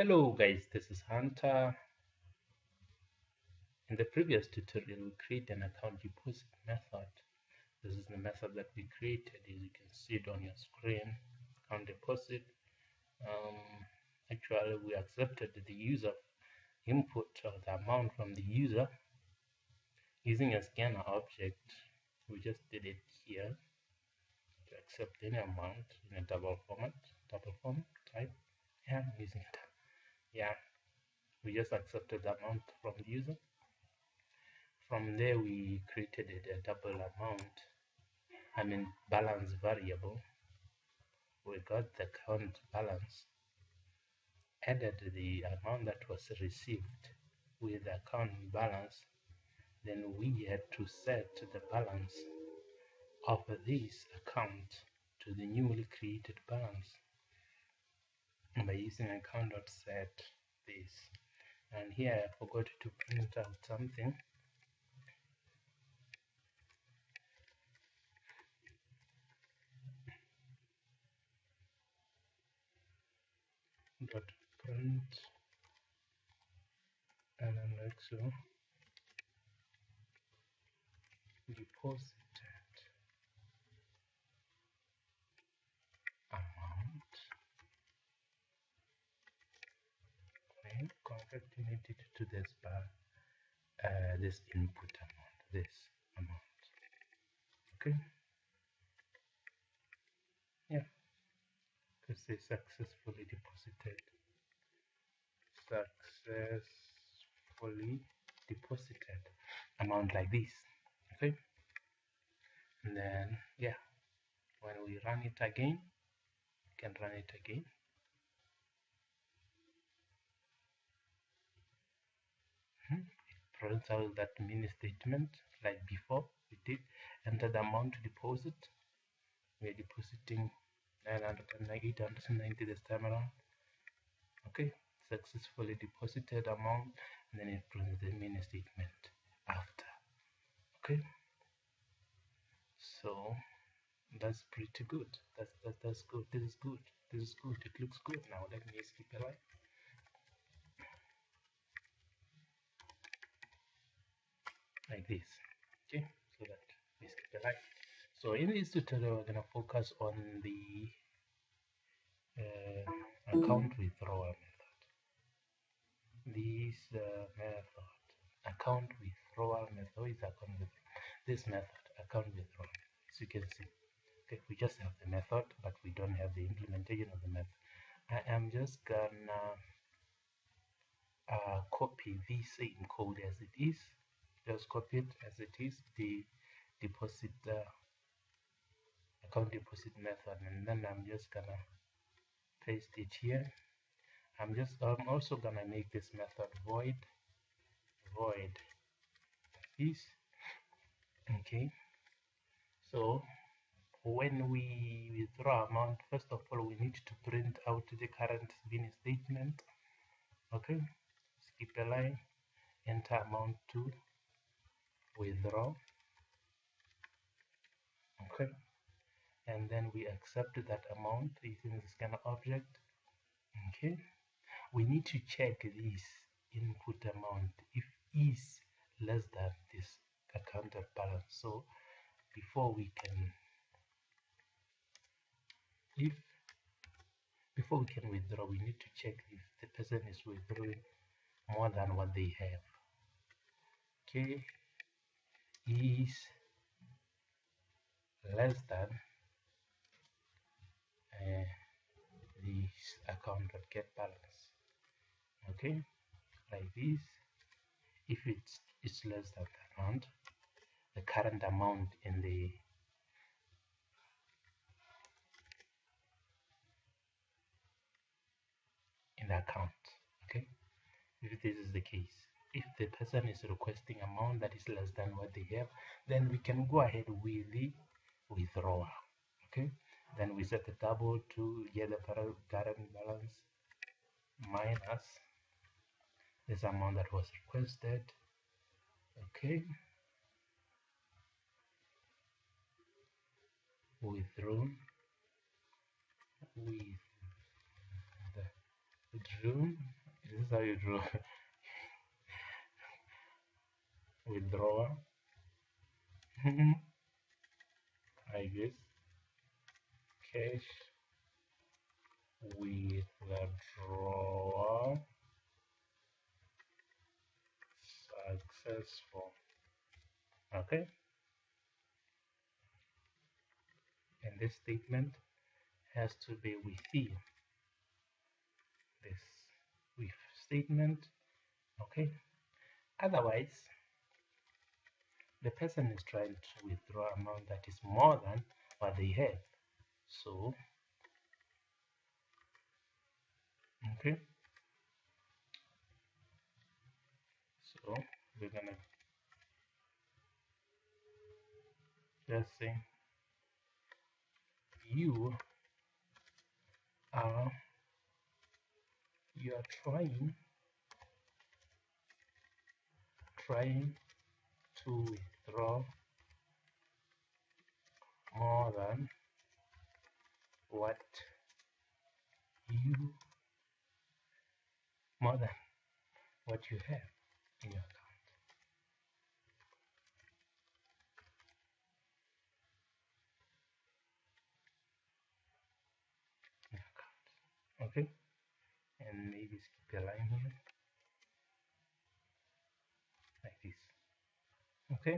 Hello guys, this is Hunter. In the previous tutorial, we created an account deposit method. This is the method that we created, as you can see it on your screen. Account deposit. Um, Actually, we accepted the user input of the amount from the user using a scanner object. We just did it here to accept any amount in a double form type. Yeah, I'm using it. Yeah, we just accepted the amount from the user. From there, we created a double balance variable. We got the account balance, added the amount that was received with the account balance. Then we had to set the balance of this account to the newly created balance by using account.set this. And here I forgot to print out something. Dot print and then also deposited amount, and converting it to this bar, this input amount, this amount. Okay, yeah, because they successfully deposited amount like this. Okay, and then yeah, when we run it again, we can run it again. It prints out that mini statement like before. We did enter the amount to deposit. We are depositing 890 this time around. Okay, successfully deposited amount, and then it prints the mini statement after. Okay, so that's pretty good. That's good. This is good. This is good. It looks good. Now let me skip a line like this. Okay, so that we skip a line. So in this tutorial, we're gonna focus on the account withdrawal method. This method, account withdrawal method, is account withdrawal. This method, account withdrawal, as you can see. Okay, we just have the method, but we don't have the implementation of the method. I am just gonna copy the same code as it is. Just copy it as it is, the deposit account deposit method, and then I'm just gonna paste it here. I'm also gonna make this method void this. Okay, so when we withdraw amount, first of all we need to print out the current mini statement. Okay, skip a line, enter amount to withdraw. Okay, and then we accept that amount using the scanner object. Okay, we need to check this input amount if is less than this accounted balance. So before we can withdraw, we need to check if the person is withdrawing more than what they have. Okay, is less than this account get balance. Okay, like this. If it's less than the amount, the current amount in the account. Okay, if this is the case, if the person is requesting amount that is less than what they have, then we can go ahead with the withdrawal. Okay, then we set the double to get the current balance minus this amount that was requested. Okay, withdrawn with the withdrawn how you draw withdrawal. I guess cash withdrawal successful. Okay, and this statement has to be within this if statement. Okay, otherwise the person is trying to withdraw amount that is more than what they have. So okay, so we're gonna just say you are you are trying to withdraw more than what you more than what you have in your account. Okay, and maybe skip a line here like this. Okay,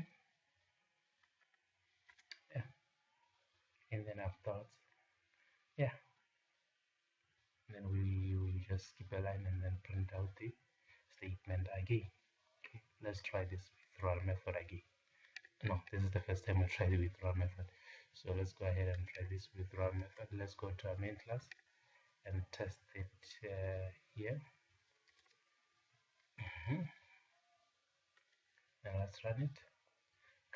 yeah, and then afterwards, yeah, then we will just skip a line and then print out the statement again. Okay, let's try this withdrawal method again. No, this is the first time we try the withdrawal method. So let's go ahead and try this withdrawal method. Let's go to our main class and test it here. Now let's run it.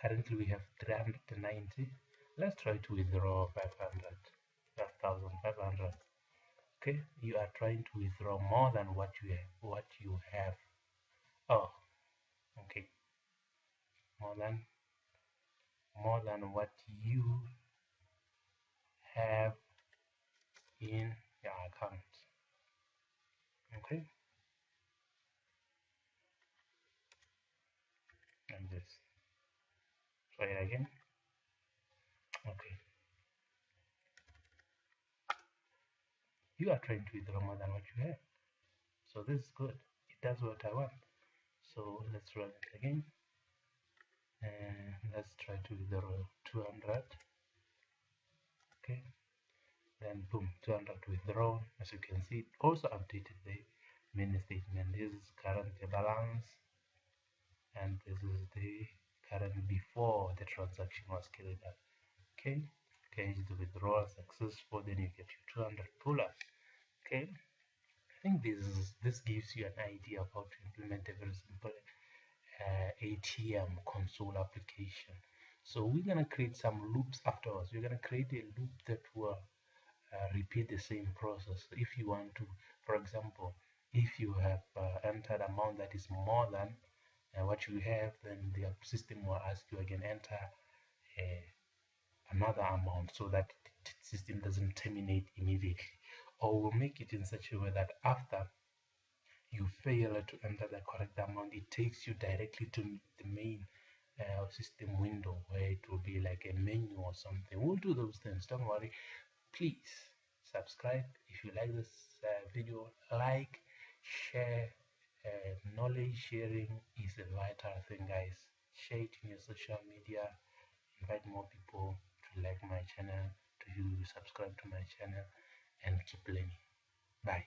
Currently we have 390. Let's try to withdraw 500, 5,500. Okay, you are trying to withdraw more than what you have. Oh, okay, more than what you have in your account. Okay, and just try it again. Okay, you are trying to withdraw more than what you have. So this is good. It does what I want. So let's run it again. And let's try to withdraw 200. Okay, then boom, 200 withdrawn. As you can see, it also updated the main statement. This is current balance, and this is the current before the transaction was carried out. Okay, the withdrawal successful, then you get your 200 pull-ups. Okay, I think this gives you an idea of how to implement a very simple ATM console application. So we're gonna create some loops afterwards. We're gonna create a loop that will repeat the same process. If you want to, for example, if you have entered amount that is more than what you have, then the system will ask you again enter another amount so that the system doesn't terminate immediately, or we'll make it in such a way that after you fail to enter the correct amount, it takes you directly to the main system window where it will be like a menu or something. We'll do those things, don't worry. Please subscribe if you like this video, like, share. Knowledge sharing is a vital thing, guys. Share it in your social media, invite more people to like my channel, to subscribe to my channel, and keep learning. Bye.